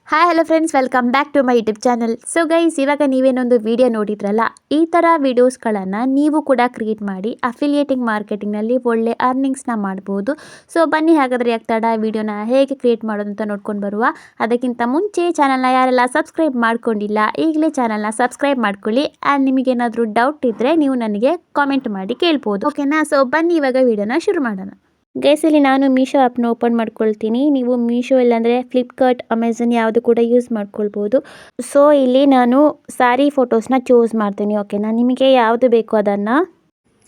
Hi hello friends, welcome back to my YouTube channel. So guys, ಇವಾಗ ನೀವೇನೊಂದು video ನೋಡಿದ್ರಲ್ಲ, ಈ ಥರ ವಿಡಿಯೋಸ್ಗಳನ್ನು ನೀವು ಕೂಡ ಕ್ರಿಯೇಟ್ ಮಾಡಿ ಅಫಿಲಿಯೇಟಿಂಗ್ ಮಾರ್ಕೆಟಿಂಗ್ನಲ್ಲಿ ಒಳ್ಳೆ ಅರ್ನಿಂಗ್ಸ್ನ ಮಾಡ್ಬೋದು. ಸೊ ಬನ್ನಿ, ಹಾಗಾದರೆ ಯಾಕೆ ತಡ, ವಿಡಿಯೋನ ಹೇಗೆ ಕ್ರಿಯೇಟ್ ಮಾಡೋದು ಅಂತ ನೋಡ್ಕೊಂಡು ಬರುವ. ಅದಕ್ಕಿಂತ ಮುಂಚೆ ಚಾನಲ್ನ ಯಾರೆಲ್ಲ ಸಬ್ಸ್ಕ್ರೈಬ್ ಮಾಡ್ಕೊಂಡಿಲ್ಲ, ಈಗಲೇ ಚಾನಲ್ನ ಸಬ್ಸ್ಕ್ರೈಬ್ ಮಾಡ್ಕೊಳ್ಳಿ. ಆ್ಯಂಡ್ ನಿಮಗೇನಾದರೂ ಡೌಟ್ ಇದ್ದರೆ ನೀವು ನನಗೆ ಕಾಮೆಂಟ್ ಮಾಡಿ ಕೇಳ್ಬೋದು, ಓಕೆನಾ? ಸೊ ಬನ್ನಿ, ಇವಾಗ ವಿಡಿಯೋನ ಶುರು ಮಾಡೋಣ. ಗೈಸ್, ಇಲ್ಲಿ ನಾನು ಮೀಶೋ ಆ್ಯಪ್ನ ಓಪನ್ ಮಾಡ್ಕೊಳ್ತೀನಿ. ನೀವು ಮೀಶೋ ಇಲ್ಲಾಂದರೆ ಫ್ಲಿಪ್ಕಾರ್ಟ್, ಅಮೆಝಾನ್ ಯಾವುದು ಕೂಡ ಯೂಸ್ ಮಾಡ್ಕೊಳ್ಬೋದು. ಸೊ ಇಲ್ಲಿ ನಾನು ಸ್ಯಾರಿ ಫೋಟೋಸ್ನ ಚೂಸ್ ಮಾಡ್ತೀನಿ, ಓಕೆನಾ? ನಿಮಗೆ ಯಾವುದು ಬೇಕು ಅದನ್ನು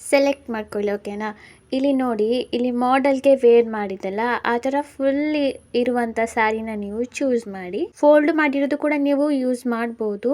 ಸೆಲೆಕ್ಟ್ ಮಾಡ್ಕೊಳ್ಳಿ, ಓಕೆನಾ? ಇಲ್ಲಿ ನೋಡಿ, ಇಲ್ಲಿ ಮಾಡೆಲ್ಗೆ ವೇರ್ ಮಾಡಿದ್ದಲ್ಲ, ಆ ಥರ ಫುಲ್ ಇರುವಂಥ ಸ್ಯಾರಿನ ನೀವು ಚೂಸ್ ಮಾಡಿ. ಫೋಲ್ಡ್ ಮಾಡಿರೋದು ಕೂಡ ನೀವು ಯೂಸ್ ಮಾಡ್ಬೋದು.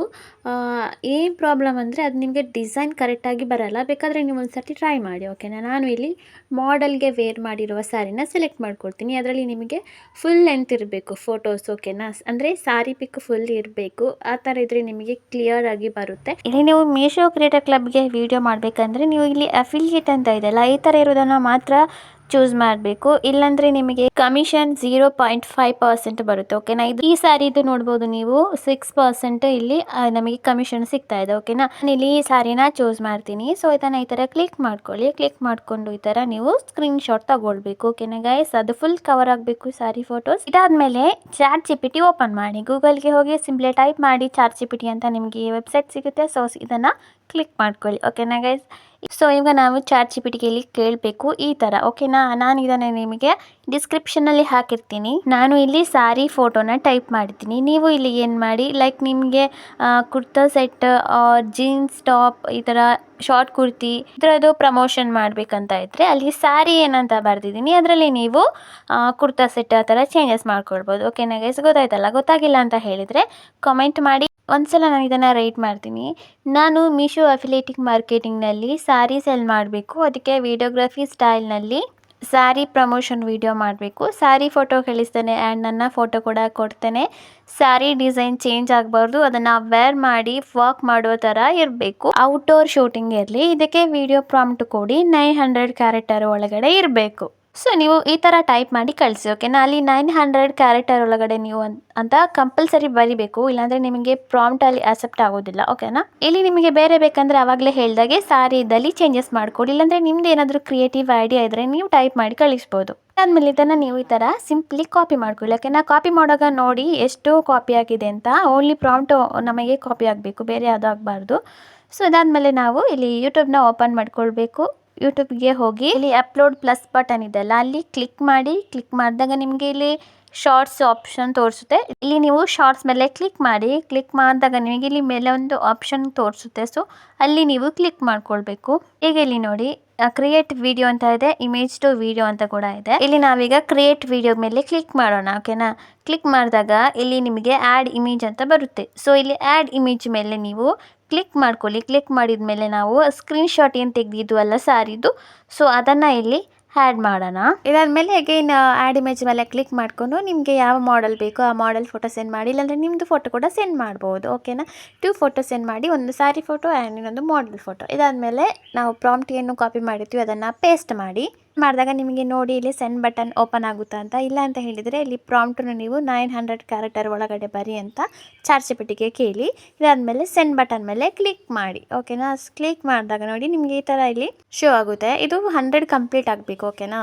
ಏನು ಪ್ರಾಬ್ಲಮ್ ಅಂದರೆ ಅದು ನಿಮಗೆ ಡಿಸೈನ್ ಕರೆಕ್ಟಾಗಿ ಬರಲ್ಲ. ಬೇಕಾದರೆ ನೀವು ಒಂದು ಸರ್ತಿ ಟ್ರೈ ಮಾಡಿ, ಓಕೆನಾ? ನಾನು ಇಲ್ಲಿ ಮಾಡೆಲ್ಗೆ ವೇರ್ ಮಾಡಿರುವ ಸ್ಯಾರಿನ ಸೆಲೆಕ್ಟ್ ಮಾಡ್ಕೊಳ್ತೀನಿ. ಅದರಲ್ಲಿ ನಿಮಗೆ ಫುಲ್ ಲೆಂತ್ ಇರಬೇಕು ಫೋಟೋಸ್, ಓಕೆನಾ? ಅಂದರೆ ಸ್ಯಾರಿ ಪಿಕ್ ಫುಲ್ ಇರಬೇಕು. ಆ ಥರ ಇದ್ದರೆ ನಿಮಗೆ ಕ್ಲಿಯರ್ ಆಗಿ ಬರುತ್ತೆ. ಇಲ್ಲಿ ನೀವು ಮೀಶೋ ಕ್ರಿಯೇಟರ್ ಕ್ಲಬ್ಗೆ ವಿಡಿಯೋ ಮಾಡಬೇಕಂದ್ರೆ ನೀವು ಇಲ್ಲಿ ಅಫಿಲಿಯೇಟ್ ಅಂತ ಇದೆಯಲ್ಲ, ಈ ಥರ ಇರೋದನ್ನು ಮಾತ್ರ ಚೂಸ್ ಮಾಡಬೇಕು. ಇಲ್ಲಾಂದರೆ ನಿಮಗೆ ಕಮಿಷನ್ 0.5% ಬರುತ್ತೆ, ಓಕೆನಾ? ಈ ಸ್ಯಾರಿದು ನೋಡ್ಬೋದು ನೀವು, 6% ಇಲ್ಲಿ ನಮಗೆ ಕಮಿಷನ್ ಸಿಗ್ತಾ ಇದೆ, ಓಕೆನಾ? ಇಲ್ಲಿ ಈ ಸ್ಯಾರಿನ ಚೂಸ್ ಮಾಡ್ತೀನಿ. ಸೊ ಇದನ್ನು ಈ ಥರ ಕ್ಲಿಕ್ ಮಾಡ್ಕೊಳ್ಳಿ. ಕ್ಲಿಕ್ ಮಾಡಿಕೊಂಡು ಈ ಥರ ನೀವು ಸ್ಕ್ರೀನ್ ಶಾಟ್ ತಗೊಳ್ಬೇಕು, ಓಕೆನಾ ಗೈಸ್? ಅದು ಫುಲ್ ಕವರ್ ಆಗಬೇಕು ಸ್ಯಾರಿ ಫೋಟೋಸ್. ಇದಾದಮೇಲೆ ಚಾಟ್ ಜಿಪಿಟಿ ಓಪನ್ ಮಾಡಿ. ಗೂಗಲ್ಗೆ ಹೋಗಿ ಸಿಂಪ್ಲಿ ಟೈಪ್ ಮಾಡಿ ಚಾಟ್ ಜಿಪಿಟಿ ಅಂತ, ನಿಮಗೆ ವೆಬ್ಸೈಟ್ ಸಿಗುತ್ತೆ. ಸೊ ಇದನ್ನು ಕ್ಲಿಕ್ ಮಾಡ್ಕೊಳ್ಳಿ, ಓಕೆನಾ ಗೈಸ್? ಸೊ ಈಗ ನಾವು ಚಾಟ್ ಜಿಪಿಟಿಗೆ ಕೇಳಬೇಕು ಈ ಥರ, ಓಕೆನಾ? ನಾನು ಇದನ್ನು ನಿಮಗೆ ಡಿಸ್ಕ್ರಿಪ್ಷನಲ್ಲಿ ಹಾಕಿರ್ತೀನಿ. ನಾನು ಇಲ್ಲಿ ಸ್ಯಾರಿ ಫೋಟೋನ ಟೈಪ್ ಮಾಡ್ತೀನಿ. ನೀವು ಇಲ್ಲಿ ಏನು ಮಾಡಿ, ಲೈಕ್ ನಿಮಗೆ ಕುರ್ತಾ ಸೆಟ್, ಜೀನ್ಸ್ ಟಾಪ್, ಈ ಥರ ಶಾರ್ಟ್ ಕುರ್ತಿ ಇದರದ್ದು ಪ್ರಮೋಷನ್ ಮಾಡಬೇಕಂತ ಇದ್ದರೆ ಅಲ್ಲಿ ಸ್ಯಾರಿ ಏನಂತ ಬರ್ದಿದ್ದೀನಿ, ಅದರಲ್ಲಿ ನೀವು ಕುರ್ತಾ ಸೆಟ್ ಆ ಥರ ಚೇಂಜಸ್ ಮಾಡ್ಕೊಳ್ಬೋದು, ಓಕೆನಾ ಗೈಸ್? ಗೊತ್ತಾಯ್ತಲ್ಲ? ಗೊತ್ತಾಗಿಲ್ಲ ಅಂತ ಹೇಳಿದರೆ ಕಾಮೆಂಟ್ ಮಾಡಿ. ಒಂದ್ಸಲ ನಾನು ಇದನ್ನು ರೈಟ್ ಮಾಡ್ತೀನಿ. ನಾನು ಮೀಶೋ ಅಫಿಲಿಯೇಟಿಂಗ್ ಮಾರ್ಕೆಟಿಂಗ್ನಲ್ಲಿ ಸ್ಯಾರಿ ಸೆಲ್ ಮಾಡಬೇಕು. ಅದಕ್ಕೆ ವಿಡಿಯೋಗ್ರಫಿ ಸ್ಟೈಲ್ನಲ್ಲಿ ಸ್ಯಾರಿ ಪ್ರಮೋಷನ್ ವಿಡಿಯೋ ಮಾಡಬೇಕು. ಸ್ಯಾರಿ ಫೋಟೋ ಕಳಿಸ್ತೇನೆ ಆ್ಯಂಡ್ ನನ್ನ ಫೋಟೋ ಕೂಡ ಕೊಡ್ತೇನೆ. ಸ್ಯಾರಿ ಡಿಸೈನ್ ಚೇಂಜ್ ಆಗಬಾರ್ದು, ಅದನ್ನು ವೇರ್ ಮಾಡಿ ವಾಕ್ ಮಾಡೋ ಥರ ಇರಬೇಕು. ಔಟ್ಡೋರ್ ಶೂಟಿಂಗ್ ಇರಲಿ. ಇದಕ್ಕೆ ವಿಡಿಯೋ ಪ್ರಾಂಪ್ಟ್ ಕೊಡಿ. 900 ಕ್ಯಾರೆಕ್ಟರ್ ಒಳಗಡೆ ಇರಬೇಕು. ಸೊ ನೀವು ಈ ಥರ ಟೈಪ್ ಮಾಡಿ ಕಳಿಸಿ, ಓಕೆನಾ? ಅಲ್ಲಿ 900 ಕ್ಯಾರೆಕ್ಟರ್ ಒಳಗಡೆ ನೀವು ಅಂತ ಕಂಪಲ್ಸರಿ ಬರಿಬೇಕು. ಇಲ್ಲಾಂದರೆ ನಿಮಗೆ ಪ್ರಾಂಪ್ಟಲ್ಲಿ ಆಕ್ಸೆಪ್ಟ್ ಆಗೋದಿಲ್ಲ, ಓಕೆನಾ? ಇಲ್ಲಿ ನಿಮಗೆ ಬೇರೆ ಬೇಕಂದರೆ ಆವಾಗಲೇ ಹೇಳಿದಾಗೆ ಸ್ಯಾರಿ ಇದ್ದಲ್ಲಿ ಚೇಂಜಸ್ ಮಾಡ್ಕೊಡಿ. ಇಲ್ಲಾಂದರೆ ನಿಮ್ದು ಏನಾದರೂ ಕ್ರಿಯೇಟಿವ್ ಐಡಿಯಾ ಇದ್ದರೆ ನೀವು ಟೈಪ್ ಮಾಡಿ ಕಳಿಸ್ಬೋದು. ಆದಮೇಲೆ ಇದನ್ನು ನೀವು ಈ ಥರ ಸಿಂಪ್ಲಿ ಕಾಪಿ ಮಾಡ್ಕೊಳ್ಳಿ, ಓಕೆನಾ? ಕಾಪಿ ಮಾಡುವಾಗ ನೋಡಿ ಎಷ್ಟು ಕಾಪಿ ಆಗಿದೆ ಅಂತ. ಓನ್ಲಿ ಪ್ರಾಂಪ್ಟ್ ನಮಗೆ ಕಾಪಿ ಆಗಬೇಕು, ಬೇರೆ ಯಾವುದೂ ಆಗಬಾರ್ದು. ಸೊ ಇದಾದಮೇಲೆ ನಾವು ಇಲ್ಲಿ ಯೂಟ್ಯೂಬ್ನ ಓಪನ್ ಮಾಡ್ಕೊಳ್ಬೇಕು. ಯೂಟ್ಯೂಬ್ಗೆ ಹೋಗಿ ಇಲ್ಲಿ ಅಪ್ಲೋಡ್ ಪ್ಲಸ್ ಬಟನ್ ಇದೆಲ್ಲ, ಅಲ್ಲಿ ಕ್ಲಿಕ್ ಮಾಡಿ. ಕ್ಲಿಕ್ ಮಾಡಿದಾಗ ನಿಮಗೆ ಇಲ್ಲಿ ಶಾರ್ಟ್ಸ್ ಆಪ್ಷನ್ ತೋರಿಸುತ್ತೆ. ಇಲ್ಲಿ ನೀವು ಶಾರ್ಟ್ಸ್ ಮೇಲೆ ಕ್ಲಿಕ್ ಮಾಡಿ. ಕ್ಲಿಕ್ ಮಾಡಿದಾಗ ನಿಮಗೆ ಇಲ್ಲಿ ಮೇಲೆ ಒಂದು ಆಪ್ಷನ್ ತೋರಿಸುತ್ತೆ. ಸೊ ಅಲ್ಲಿ ನೀವು ಕ್ಲಿಕ್ ಮಾಡ್ಕೊಳ್ಬೇಕು. ಈಗ ಇಲ್ಲಿ ನೋಡಿ, ಕ್ರಿಯೇಟ್ ವಿಡಿಯೋ ಅಂತ ಇದೆ, ಇಮೇಜ್ ಟು ವಿಡಿಯೋ ಅಂತ ಕೂಡ ಇದೆ. ಇಲ್ಲಿ ನಾವೀಗ ಕ್ರಿಯೇಟ್ ವಿಡಿಯೋ ಮೇಲೆ ಕ್ಲಿಕ್ ಮಾಡೋಣ, ಓಕೆನಾ? ಕ್ಲಿಕ್ ಮಾಡಿದಾಗ ಇಲ್ಲಿ ನಿಮಗೆ ಆ್ಯಡ್ ಇಮೇಜ್ ಅಂತ ಬರುತ್ತೆ. ಸೊ ಇಲ್ಲಿ ಆ್ಯಡ್ ಇಮೇಜ್ ಮೇಲೆ ನೀವು ಕ್ಲಿಕ್ ಮಾಡ್ಕೊಳ್ಳಿ. ಕ್ಲಿಕ್ ಮಾಡಿದ ಮೇಲೆ ನಾವು ಸ್ಕ್ರೀನ್ ಶಾಟ್ ಏನು ತೆಗೆದಿದ್ದು ಅಲ್ಲ ಸ್ಯಾರಿದು, ಸೊ ಅದನ್ನು ಇಲ್ಲಿ ಆ್ಯಡ್ ಮಾಡೋಣ. ಇದಾದಮೇಲೆ ಅಗೈನ್ ಆ್ಯಡ್ ಇಮೇಜ್ ಮೇಲೆ ಕ್ಲಿಕ್ ಮಾಡಿಕೊಂಡು ನಿಮಗೆ ಯಾವ ಮಾಡೆಲ್ ಬೇಕೋ ಆ ಮಾಡೆಲ್ ಫೋಟೋ ಸೆಂಡ್ ಮಾಡಿ. ಇಲ್ಲಾಂದರೆ ನಿಮ್ಮದು ಫೋಟೋ ಕೂಡ ಸೆಂಡ್ ಮಾಡ್ಬೋದು, ಓಕೆನಾ? 2 ಫೋಟೋ ಸೆಂಡ್ ಮಾಡಿ, ಒಂದು ಸ್ಯಾರಿ ಫೋಟೋ ಆ್ಯಂಡ್ ಇನ್ನೊಂದು ಮಾಡೆಲ್ ಫೋಟೋ. ಇದಾದಮೇಲೆ ನಾವು ಪ್ರಾಂಪ್ಟ್ ಏನು ಕಾಪಿ ಮಾಡಿರ್ತೀವಿ ಅದನ್ನು ಪೇಸ್ಟ್ ಮಾಡಿ. ಮಾಡಿದಾಗ ನಿಮಗೆ ನೋಡಿ ಇಲ್ಲಿ ಸೆಂಡ್ ಬಟನ್ ಓಪನ್ ಆಗುತ್ತಾ ಅಂತ. ಇಲ್ಲ ಅಂತ ಹೇಳಿದರೆ ಇಲ್ಲಿ ಪ್ರಾಂಪ್ಟನ್ನು ನೀವು 900 ಕ್ಯಾರೆಕ್ಟರ್ ಒಳಗಡೆ ಬರಿ ಅಂತ ಚಾಟ್ ಜಿಪಿಟಿಗೆ ಕೇಳಿ. ಇದಾದಮೇಲೆ ಸೆಂಡ್ ಬಟನ್ ಮೇಲೆ ಕ್ಲಿಕ್ ಮಾಡಿ, ಓಕೆನಾ? ಕ್ಲಿಕ್ ಮಾಡಿದಾಗ ನೋಡಿ ನಿಮಗೆ ಈ ಥರ ಇಲ್ಲಿ ಶೋ ಆಗುತ್ತೆ. ಇದು 100 ಕಂಪ್ಲೀಟ್ ಆಗಬೇಕು, ಓಕೆನಾ?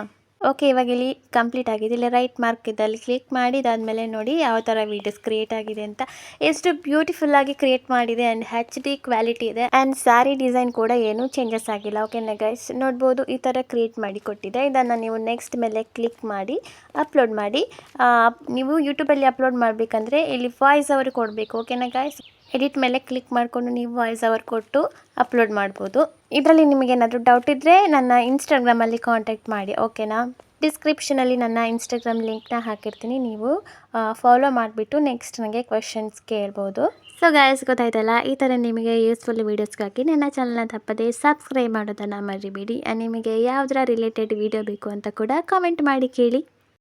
ಓಕೆ, ಇವಾಗ ಇಲ್ಲಿ ಕಂಪ್ಲೀಟ್ ಆಗಿದೆ. ಇಲ್ಲಿ ರೈಟ್ ಮಾರ್ಕ್ ಇದೆ, ಅಲ್ಲಿ ಕ್ಲಿಕ್ ಮಾಡಿ. ಇದಾದಮೇಲೆ ನೋಡಿ ಯಾವ ಥರ ವೀಡಿಯೋಸ್ ಕ್ರಿಯೇಟ್ ಆಗಿದೆ ಅಂತ. ಎಷ್ಟು ಬ್ಯೂಟಿಫುಲ್ಲಾಗಿ ಕ್ರಿಯೇಟ್ ಮಾಡಿದೆ ಆ್ಯಂಡ್ HD ಕ್ವಾಲಿಟಿ ಇದೆ. ಆ್ಯಂಡ್ ಸ್ಯಾರಿ ಡಿಸೈನ್ ಕೂಡ ಏನೂ ಚೇಂಜಸ್ ಆಗಿಲ್ಲ, ಓಕೆನಾ ಗೈಸ್? ನೋಡ್ಬೋದು ಈ ಥರ ಕ್ರಿಯೇಟ್ ಮಾಡಿ ಕೊಟ್ಟಿದೆ. ಇದನ್ನು ನೀವು ನೆಕ್ಸ್ಟ್ ಮೇಲೆ ಕ್ಲಿಕ್ ಮಾಡಿ ಅಪ್ಲೋಡ್ ಮಾಡಿ. ನೀವು ಯೂಟ್ಯೂಬಲ್ಲಿ ಅಪ್ಲೋಡ್ ಮಾಡಬೇಕಂದ್ರೆ ಇಲ್ಲಿ ವಾಯ್ಸ್ ಓವರ್ ಕೊಡಬೇಕು, ಓಕೆನಾ ಗೈಸ್? ಎಡಿಟ್ ಮೇಲೆ ಕ್ಲಿಕ್ ಮಾಡಿಕೊಂಡು ನೀವು ವಾಯ್ಸ್ ಓವರ್ ಕೊಟ್ಟು ಅಪ್ಲೋಡ್ ಮಾಡ್ಬೋದು. ಇದರಲ್ಲಿ ನಿಮಗೇನಾದರೂ ಡೌಟ್ ಇದ್ದರೆ ನನ್ನ ಇನ್ಸ್ಟಾಗ್ರಾಮಲ್ಲಿ ಕಾಂಟ್ಯಾಕ್ಟ್ ಮಾಡಿ, ಓಕೆನಾ? ಡಿಸ್ಕ್ರಿಪ್ಷನಲ್ಲಿ ನನ್ನ ಇನ್ಸ್ಟಾಗ್ರಾಮ್ ಲಿಂಕ್ನ ಹಾಕಿರ್ತೀನಿ. ನೀವು ಫಾಲೋ ಮಾಡಿಬಿಟ್ಟು ನೆಕ್ಸ್ಟ್ ನನಗೆ ಕ್ವೆಶನ್ಸ್ ಕೇಳ್ಬೋದು. ಸೊ ಗೈಸ್, ಗೊತ್ತಾಯ್ತಲ್ಲ? ಈ ಥರ ನಿಮಗೆ ಯೂಸ್ಫುಲ್ ವೀಡಿಯೋಸ್ಗಾಗಿ ನನ್ನ ಚಾನಲ್ನ ತಪ್ಪದೆ ಸಬ್ಸ್ಕ್ರೈಬ್ ಮಾಡೋದನ್ನು ಮರಿಬೇಡಿ. ನಿಮಗೆ ಯಾವುದರ ರಿಲೇಟೆಡ್ ವೀಡಿಯೋ ಬೇಕು ಅಂತ ಕೂಡ ಕಾಮೆಂಟ್ ಮಾಡಿ ಕೇಳಿ.